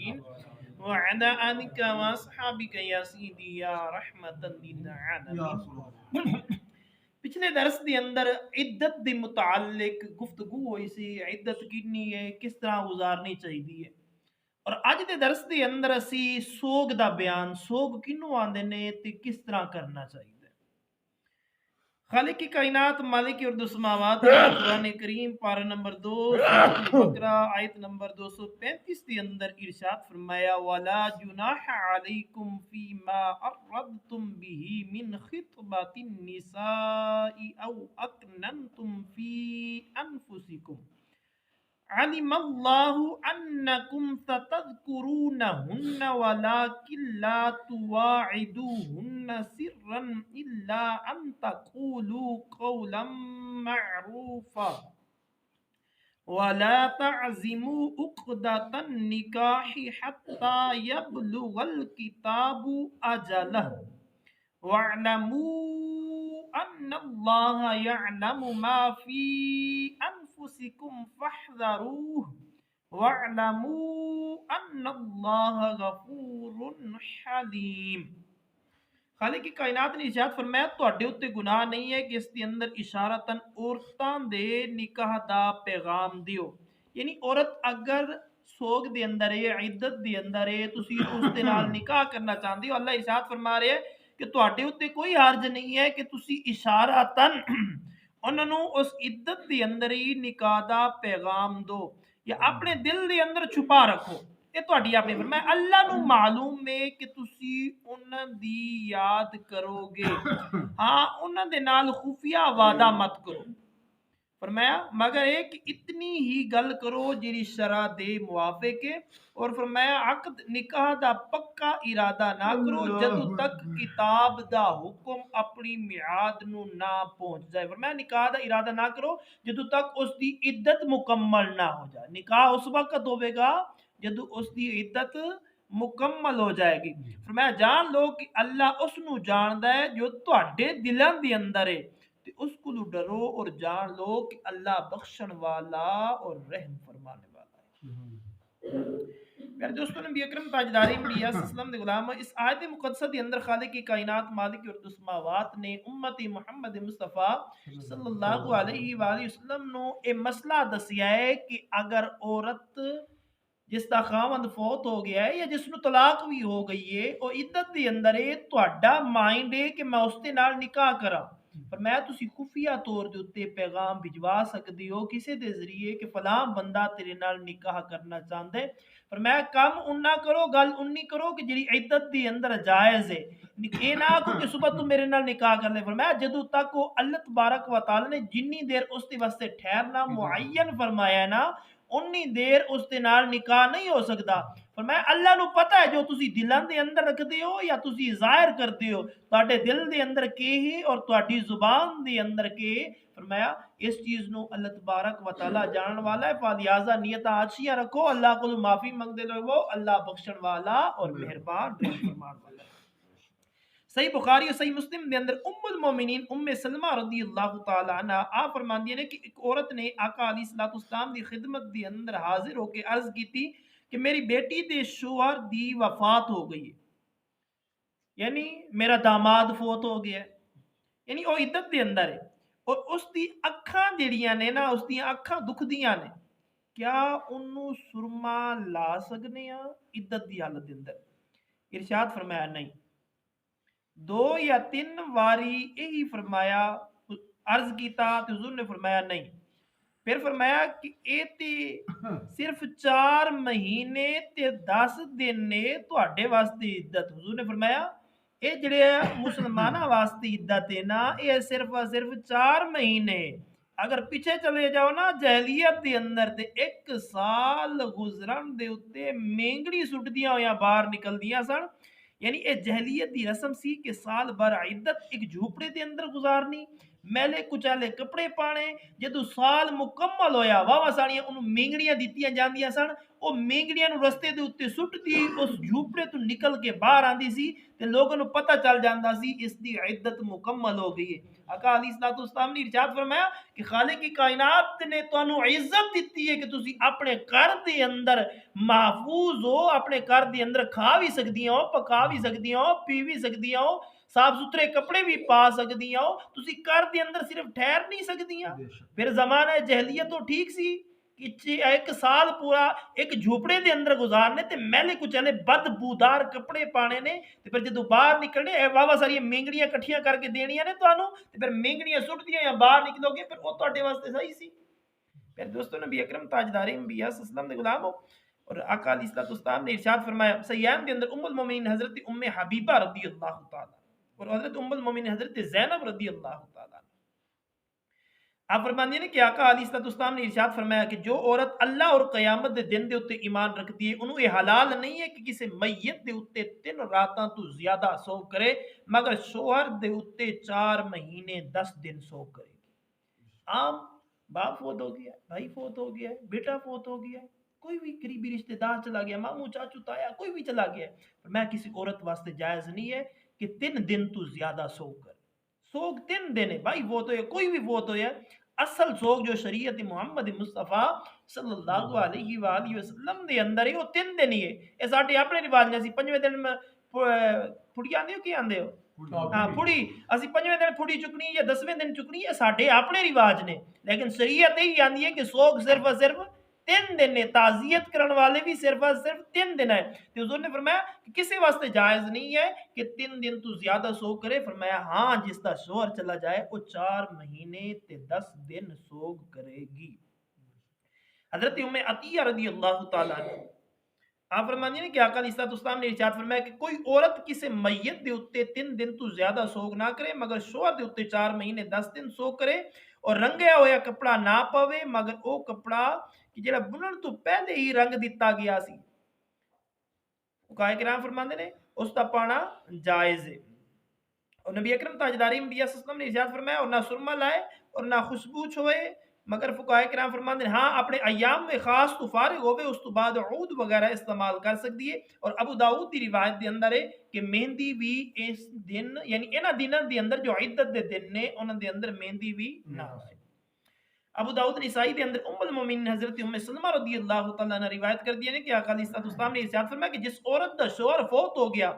العالمين وعلى آلك وأصحابك يا سيدي يا رحمة للعالمين. پچھلے درس دے اندر عدت دے متعلق گفتگو ہوئی سی، عدت کنی ہے، کس طرح گزارنی چاہیے. اور اج دے درس دے اندر اسی سوگ دا بیان، سوگ کنوں آندے نے تے کس طرح کرنا چاہیے. خالق کی کائنات مالک ارد السماوات قرآن کریم پارہ نمبر 2 سورۃ البقرہ آیت نمبر 235 کے اندر ارشاد فرمایا وَلَا جُنَاحَ عَلَيْكُمْ فِي مَا أَرَّدْتُمْ بِهِ مِنْ خِطْبَةِ النِّسَاءِ أَوْ أَكْنَنْتُمْ فِي أَنفُسِكُمْ علم الله أنكم ستذكرونهن ولكن لا تواعدوهن سرا إلا أن تقولوا قولا معروفا ولا تعزموا عقدة النكاح حتى يبلغ الكتاب أجله واعلموا أن الله يعلم ما في أنفسكم فاحذروه واعلموا أن الله غفور حليم. خالق کی کائنات نے ارشاد فرمایا تواڈے اُتے گناہ نہیں ہے کہ اس دے اندر اشارتاً عورتاں دے نکاح دا پیغام دیو. یعنی عورت اگر سوگ دے اندر ہے، عدت دے اندر ہے، تسی اس دے نال نکاح کرنا چاہندے ہو، اللہ ارشاد فرما رہے ہیں کہ تواڈے اُتے کوئی حرج نہیں ہے کہ تسی اشارتاً انہاں نوں اس عدت دے اندر ہی نکاح دا پیغام دو یا اپنے دل دے اندر چھپا رکھو. یہ تہاڈی اپنی فرمایا اللہ نو معلوم ہے کہ تسی انہاں دی یاد کرو گے، ہاں انہاں دے نال خفیہ وعدہ مت کرو. فرمایا مگر ایک اتنی ہی گل کرو جیڑی شرع دے موافق ہے، اور فرمایا عقد نکاح دا پکا ارادہ نہ کرو جدوں تک کتاب دا حکم اپنی میعاد نو نہ پہنچ جائے. فرمایا نکاح دا ارادہ نہ کرو جدوں تک اس دی عدت مکمل نہ ہو جائے. نکاح اس وقت ہوے گا جدوں اس دی عدت مکمل ہو جائے گی. فرمایا جان لو کہ اللہ اس نو جاندا ہے جو تہاڈے دلاں دے اندر ہے، تے اس کو ڈرو اور جان لو کہ اللہ بخشن والا اور رحم فرمانے والا ہے. میرے دوستوں نبی اکرم تاجدار مدینہ صلی اللہ علیہ وسلم دے غلام اس آیت مقدسہ دے اندر خالق کی کائنات مالک ارض السماوات نے امت محمد مصطفیٰ صلی اللہ علیہ وآلہ وسلم نو اے مسئلہ دسیا ہے کہ اگر عورت جس دا خاوند فوت ہو گیا ہے یا جس نو طلاق بھی ہو گئی ہے اور عدت دے اندر ہے، تہاڈا مائنڈ ہے کہ میں اس دے نال نکاح کراں، فرمایا تسی خفیہ طور دے اوتے پیغام بھجوا سکدی ہو کسے دے ذریعے کہ فلاں بندہ تیرے نال نکاح کرنا چاہندا ہے. فرمایا کم اُنہ کرو، گل اُنی کرو کہ جڑی عدت دے اندر جائز ہے. اے نہ کو کہ صبح تو میرے نال نکاح کر لے. فرمایا جدوں تک وہ اللہ تبارک و تعالی نے جنی دیر اس دے واسطے ٹھہرنا معین فرمایا ہے نا، انی دیر اس دے نال نکاح نہیں ہو سکتا. فرمایا اللہ نو پتہ ہے جو تسی دلاں دے اندر رکھدے ہو یا تسی ظاہر کردے ہو، تواڈے دل دے اندر کے ہے اور تواڈی زبان دے اندر کے. فرمایا اس چیز نو اللہ تبارک و تعالی جانن والا ہے، فلہذا نیتاں اچھیاں رکھو، اللہ کو معافی منگدے رہو، اللہ بخشن والا اور مہربان رحم فرمان والا ہے. صحیح بخاری اور صحیح مسلم دے اندر ام المومنین ام سلمہ رضی اللہ تعالی عنہ آپ فرماندی نے کہ ایک عورت نے آقا علیہ الصلوۃ والسلام دی خدمت دے اندر حاضر ہو کے عرض کی تھی کہ میری بیٹی دے شوہر دی وفات ہو گئی ہے، یعنی میرا داماد فوت ہو گیا ہے، یعنی وہ عدت دے اندر ہے اور اس دی اکھاں جڑیاں نے نا، اس دی اکھاں دکھدیاں نے، کیا انہوں سرما لا سکنے ہاں عدت دی حالت دے اندر؟ ارشاد فرمایا نہیں. 2 یا 3 واری یہی فرمایا، عرض کیتا تو حضور نے فرمایا نہیں. پھر فرمایا کہ اے تے صرف 4 مہینے تے 10 دن نے تواڈے واسطے عدت. حضور نے فرمایا اے جڑے مسلماناں واسطے عدت ہے نا، اے صرف 4 مہینے. اگر پیچھے چلے جاؤ نا جاہلیت دے اندر تے 1 سال گزرن دے اتے مینگڑی سٹدیاں ہویاں باہر نکلدیاں سن. یعنی اے جہلیت دی رسم سی کہ سال بھر عدت ایک جھوپڑے دے اندر گزارنی، میلے کچالے کپڑے پانے. جدو سال مکمل ہویا واہ ساڑیاں انہوں مینگڑیاں دیتیاں جاندیاں سن. وہ مینگڑیاں نو رستے دے اتے سٹ دی اس جھوپڑے تو نکل کے باہر آندی سی تے لوگوں نو پتہ چل جاندا سی اس دی عدت مکمل ہو گئی ہے. آقا علیہ الصلوۃ والسلام نے ارشاد فرمایا کہ خالق کی کائنات نے تانوں عزت دیتی ہے کہ تسی اپنے گھر دے اندر محفوظ ہو, اپنے گھر دے اندر کھا بھی سکدیاں ہو, پکا بھی سکدیاں ہو, پی بھی سکدیاں ہو, صاف ستھرے کپڑے بھی پا سکدیاں ہو, تسی گھر دے اندر صرف ٹھہر نہیں سکدیاں. پھر زمانہ جہلیت تو ٹھیک سی کہ ایک سال پورا ایک جھوپڑے دے اندر گزارنے تے میلے کچالے بدبودار کپڑے پانے نے تے پھر جدو باہر نکلنے اے واہ ساری مینگڑیاں کٹھیاں کر کے دینیاں نے تانوں تے پھر مینگڑیاں سٹ دیاں یا باہر نکلو گے پھر او تواڈے واسطے صحیح سی. پھر دوستو نبی اکرم تاجدار انبیاء صلی اللہ علیہ وسلم دے غلام ہو اور آقا علیہ الصلوۃ والسلام نے ارشاد فرمایا سیان کے اندر ام المومنین حضرت ام حبیبہ رضی اللہ تعالی اور حضرت ام المومنین حضرت زینب رضی اللہ تعالی آپ فرماندے ہیں کہ آقا علیہ الصلوۃ والسلام نے ارشاد فرمایا کہ جو عورت اللہ اور قیامت دے دن دے اوتے ایمان رکھتی ہے انہوں یہ حلال نہیں ہے کہ کسی میت دے اوتے 3 راتاں تو زیادہ سو کرے مگر شوہر دے اوتے 4 مہینے 10 دن سو کرے گی. عام باپ فوت ہو گیا, بھائی فوت ہو گیا, بیٹا فوت ہو گیا, کوئی بھی قریبی رشتہ دار چلا گیا, ماموں چاچو تایا کوئی بھی چلا گیا, میں کسی عورت واسطے جائز نہیں ہے کہ 3 دن تو زیادہ سو کر. سوگ 3 دن ہے, بھائی فوت ہویا کوئی بھی فوت ہویا, اصل سوگ جو شریعت محمد مصطفیٰ صلی اللہ علیہ وآلہ وسلم دے اندر ہے وہ 3 دن ہی ہے. اے ساڈے اپنے رواج نے سی 5ویں دن پھڑی آندے ہو کی آندے ہو ہاں پھڑی اسی 5ویں دن پھڑی چکنی یا 10ویں دن چکنی یہ ساڈے اپنے رواج نے, لیکن شریعت یہی آندی ہے کہ سوگ صرف اور صرف 3 دن ہے. تعزیت کرن والے بھی صرف اور صرف 3 دن ہے. تو حضور نے فرمایا کہ کسی واسطے جائز نہیں ہے کہ 3 دن تو زیادہ سوگ کرے. فرمایا ہاں جس دا شوہر چلا جائے وہ 4 مہینے تے 10 دن سوگ کرے گی. حضرت ام عطیہ رضی اللہ تعالیٰ عنہ آپ فرماتے ہیں کہ آقا علیہ الصلوۃ والسلام نے ارشاد فرمایا کہ کوئی عورت کسی میت دے اوتے 3 دن تو زیادہ سوگ نہ کرے مگر شوہر دے اوتے 4 مہینے 10 دن سوگ کرے اور رنگیا ہویا کپڑا نہ پاوے مگر او کپڑا کہ جڑا بنن تو پہلے ہی رنگ دتا گیا سی. فقہاء کرام فرماندے نے اس دا پانا جائز ہے. اور نبی اکرم تاجدار انبیاء صلی اللہ علیہ وسلم نے ارشاد فرمایا اور نہ سرما لائے اور نہ خوشبو چھوئے مگر فقہاء کرام فرماندے ہاں اپنے ایام میں خاص تو فارغ ہوئے اس تو بعد عود وغیرہ استعمال کر سکتی ہے. اور ابو داؤد دی روایت دے اندر ہے کہ مہندی بھی اس دن یعنی انہاں دناں دے اندر جو عدت دے دن نے انہاں دے اندر مہندی بھی نہ ہوئے. ابو داؤد نسائی دے اندر ام المومنین حضرت ام سلمہ رضی اللہ تعالیٰ عنہ روایت کر دیا ہے کہ آقا علیہ الصلوۃ والسلام نے ارشاد فرمایا کہ جس عورت دا شوہر فوت ہو گیا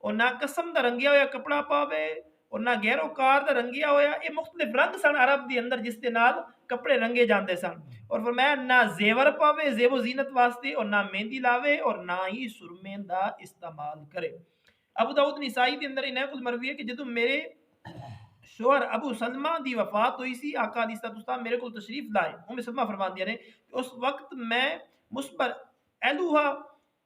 اور نہ قسم دا رنگیا ہویا کپڑا پاوے اور نہ گہرو کار دا رنگیا ہویا, یہ مختلف رنگ سن عرب دے اندر جس دے نال کپڑے رنگے جاندے سن. اور فرمایا نہ زیور پاوے زیب و زینت واسطے اور نہ مہندی لاوے اور نہ ہی سرمے دا استعمال کرے. ابو داؤد نسائی دے اندر انہاں کل مروی ہے کہ جدوں میرے شوہر ابو سلمہ دی وفات ہوئی سی آقا علیہ الصلوۃ والسلام میرے کو تشریف لائے. ام سلمہ فرماندی نے کہ اس وقت میں مصبر ایلوہا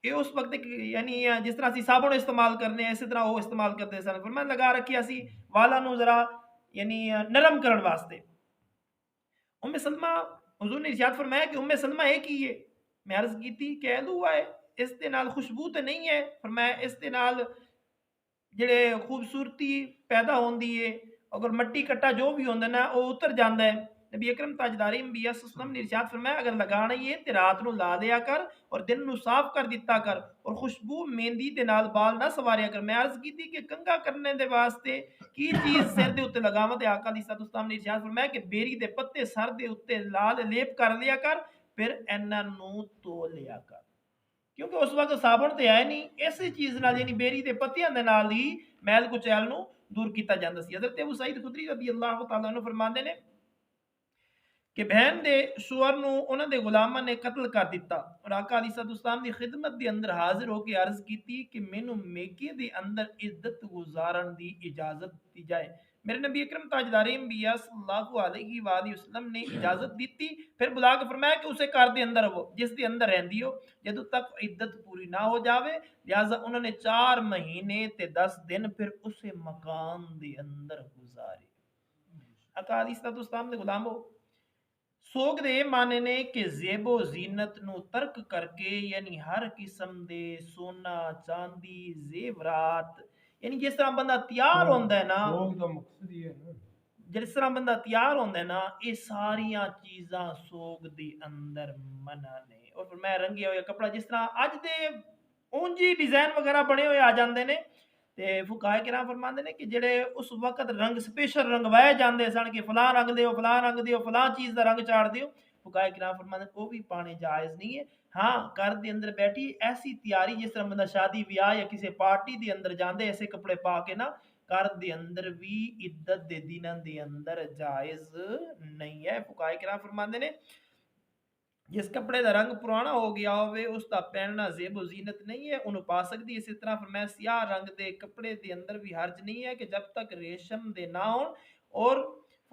یہ اس وقت یعنی جس طرح سی صابن استعمال کرنے اسی طرح وہ استعمال کرتے سن. فرمایا لگا رکھیا سی والا نو ذرا یعنی نرم کرن واسطے. ام سلمہ حضور نے ارشاد فرمایا کہ ام سلمہ ایک ہی ہے. میں عرض کی تھی کہ ایلوہا ہے اس دے نال خوشبو تے نہیں ہے. فرمایا اس دے نال جڑے خوبصورتی پیدا ہوندی ہے اگر مٹی کٹا جو بھی ہوندا نا وہ اتر جاندا ہے. نبی اکرم تاجدار انبیاء صلی اللہ علیہ وسلم نے ارشاد فرمایا اگر لگانا ہی ہے تے رات نو لا لیا کر اور دن نو صاف کر دیتا کر اور خوشبو مہندی دے نال بال نہ سواریا کر. میں عرض کی تھی کہ کنگا کرنے دے واسطے کی چیز سر دے اوتے لگاواں تے آقا علیہ الصلوۃ والسلام نے ارشاد فرمایا کہ بیری دے پتے سر دے اوتے لال لیپ کر لیا کر پھر انہاں نو تو لیا کر کیونکہ اس وقت صابن تے ہے نہیں. ایسی چیز نال یعنی بیری دے پتیاں دے نال ہی میل کچیل نو دور کیتا جاندا سی. حضرت ابو سعید خدری رضی اللہ تعالیٰ عنہ فرماندے نے کہ بہن دے شوہر نو انہاں دے غلاماں نے قتل کر دیتا اور آقا علیہ الصلوۃ والسلام دی خدمت دے اندر حاضر ہو کے عرض کیتی کہ مینوں میکے دے اندر عزت گزارن دی اجازت دی جائے. میرے نبی اکرم تاجدار انبیاء صلی اللہ علیہ وآلہ وسلم نے اجازت دیتی. پھر بلا کے فرمایا کہ اسے گھر دے اندر وہ جس دے اندر رہندی ہو جدوں تک عدت پوری نہ ہو جاوے لہذا انہوں نے 4 مہینے تے 10 دن پھر اسے مکان دے اندر گزارے. آقا علیہ الصلوۃ والسلام دے غلام ہو سوگ دے معنی نے کہ زیب و زینت نو ترک کر کے یعنی ہر قسم دے سونا چاندی زیورات یعنی جس طرح بندہ تیار ہوندا ہے نا سوگ دا مقصد یہ ہے نا ਜਿਸ ਤਰ੍ਹਾਂ ਬੰਦਾ ਤਿਆਰ ਹੁੰਦਾ ਨਾ, ਇਹ ਸਾਰੀਆਂ ਚੀਜ਼ਾਂ ਸੋਗ ਦੇ ਅੰਦਰ ਮਨਾ ਨੇ। ਔਰ ਫਰਮਾਇਆ ਰੰਗਿਆ ਹੋਇਆ ਕੱਪੜਾ, ਜਿਸ ਤਰ੍ਹਾਂ ਅੱਜ ਦੇ ਉਂਝ ਹੀ ਡਿਜ਼ਾਈਨ ਵਗੈਰਾ ਬਣੇ ਹੋਏ ਆ ਜਾਂਦੇ ਨੇ, ਤੇ ਫੁਕਾਏ ਕਿਰਾਮ ਫਰਮਾਉਂਦੇ ਨੇ ਕਿ ਜਿਹੜੇ ਉਸ ਵਕਤ ਰੰਗ ਸਪੈਸ਼ਲ ਰੰਗਵਾਏ ਜਾਂਦੇ ਸਨ ਕਿ ਫਲਾਂ ਰੰਗ ਦਿਓ, ਫਲਾਂ ਰੰਗ ਦਿਓ, ਫਲਾਂ ਚੀਜ਼ ਦਾ ਰੰਗ ਚਾੜ ਦਿਓ, ਫੁਕਾਏ ਕਿਰਾਮ ਫਰਮਾਉਂਦੇ ਉਹ ਵੀ ਪਾਣੇ ਜਾਇਜ਼ ਨਹੀਂ ਹੈ। ਹਾਂ, ਘਰ ਦੇ ਅੰਦਰ ਬੈਠੀ ਐਸੀ ਤਿਆਰੀ, ਜਿਸ ਤਰ੍ਹਾਂ ਬੰਦਾ ਸ਼ادی ਵਿਆਹ ਜਾਂ ਕਿਸੇ ਪਾਰਟੀ ਦੇ ਅੰਦਰ ਜਾਂਦੇ ਐਸੇ ਕੱਪੜੇ ਪਾ ਕੇ ਨਾ, ਘਰ ਦੇ ਅੰਦਰ ਵੀ ਇੱਜ਼ਤ ਦੇ ਦਿਨਾਂ ਦੇ ਅੰਦਰ ਜਾਇਜ਼ ਨਹੀਂ ਹੈ। ਫੁਕਾਏ ਕਿਰਾਮ ਫਰਮਾਉਂਦੇ ਨੇ ਜਿਸ ਕੱਪੜੇ ਦਾ ਰੰਗ ਪੁਰਾਣਾ ਹੋ ਗਿਆ ਹੋਵੇ ਉਸ ਦਾ ਪਹਿਨਣਾ ਜ਼ੇਬ ਜ਼ੀਨਤ ਨਹੀਂ ਹੈ, ਉਹਨੂੰ ਪਾ ਸਕਦੀ। ਇਸੇ ਤਰ੍ਹਾਂ ਫਰਮਾਇਆ ਸਿਆਹ ਰੰਗ ਦੇ ਕੱਪੜੇ ਦੇ ਅੰਦਰ ਵੀ ਹਰਜ ਨਹੀਂ ਹੈ ਕਿ ਜਬ ਤੱਕ ਰੇਸ਼ਮ ਦੇ ਨਾ ਹੋਣ। ਔਰ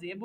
ਜ਼ੇਬ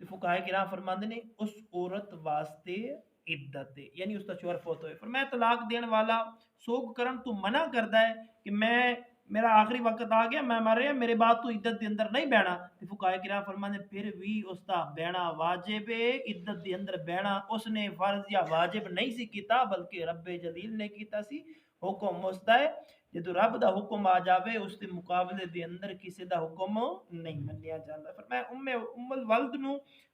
ਤੇ ਫੁਕਾਏ ਕਿਰਾਮ ਫਰਮਾਉਂਦੇ ਨੇ ਉਸ ਔਰਤ ਵਾਸਤੇ ਇੱਦਤ ਹੈ, ਯਾਨੀ ਉਸ ਦਾ ਸ਼ੋਹਰ ਫੌਤ ਹੋਏ। ਫਰਮਾਇਆ ਤਲਾਕ ਦੇਣ ਵਾਲਾ ਸੋਗ ਕਰਨ ਤੋਂ ਮਨਾ ਕਰਦਾ ਹੈ ਕਿ ਮੇਰਾ ਆਖਰੀ ਵਕਤ ਆ ਗਿਆ, ਮੈਂ ਮਰ ਰਿਹਾ, ਮੇਰੇ ਬਾਅਦ ਤੂੰ ਇੱਦਤ ਦੇ ਅੰਦਰ ਨਹੀਂ ਬਹਿਣਾ, ਤੇ ਫੁਕਾਏ ਕਿਰਾਮ ਫਰਮਾਉਂਦੇ ਫਿਰ ਵੀ ਉਸ ਦਾ ਬਹਿਣਾ ਵਾਜਿਬ ਹੈ। ਇੱਦਤ ਦੇ ਅੰਦਰ ਬਹਿਣਾ ਉਸਨੇ ਫਰਜ਼ ਜਾਂ ਵਾਜਿਬ ਨਹੀਂ ਸੀ ਕੀਤਾ, ਬਲਕਿ ਰੱਬੇ ਜਲੀਲ ਨੇ ਕੀਤਾ ਸੀ। ਹੁਕਮ ਉਸਦਾ ਹੈ, ਜਦੋਂ ਰੱਬ ਦਾ ਹੁਕਮ ਆ ਜਾਵੇ ਉਸ ਦੇ ਮੁਕਾਬਲੇ ਦੇ ਅੰਦਰ ਕਿਸੇ ਦਾ ਹੁਕਮ ਨਹੀਂ ਮੰਨਿਆ ਜਾਂਦਾ। ਫਰਮਾਇਆ ਉਮਲ ਵਲਦ ਨੂੰ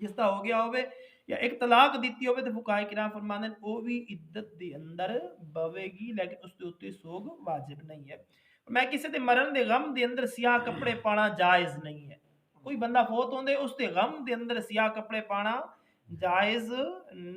ਜਿਸ ਦਾ ਹੋ ਗਿਆ ਹੋਵੇ ਜਾਂ ਇੱਕ ਤਲਾਕ ਦਿੱਤੀ ਹੋਵੇ ਤੇ ਫੁਕਾਏ ਕਿਰਾਮ ਫਰਮਾਉਂਦੇ ਨੇ ਉਹ ਵੀ ਇੱਦਤ ਦੇ ਅੰਦਰ ਪਵੇਗੀ, ਲੇਕਿਨ ਉਸ ਦੇ ਉੱਤੇ ਸੋਗ ਵਾਜਿਬ ਨਹੀਂ ਹੈ। ਮੈਂ ਕਿਸੇ ਦੇ ਮਰਨ ਦੇ ਗਮ ਦੇ ਅੰਦਰ ਸਿਆਹ ਕੱਪੜੇ ਪਾਣਾ ਜਾਇਜ਼ ਨਹੀਂ ਹੈ। ਕੋਈ ਬੰਦਾ ਫੌਤ ਹੁੰਦੇ ਉਸ ਦੇ ਗਮ ਦੇ ਅੰਦਰ ਸਿਆਹ ਕੱਪੜੇ ਪਾਣਾ ਜਾਇਜ਼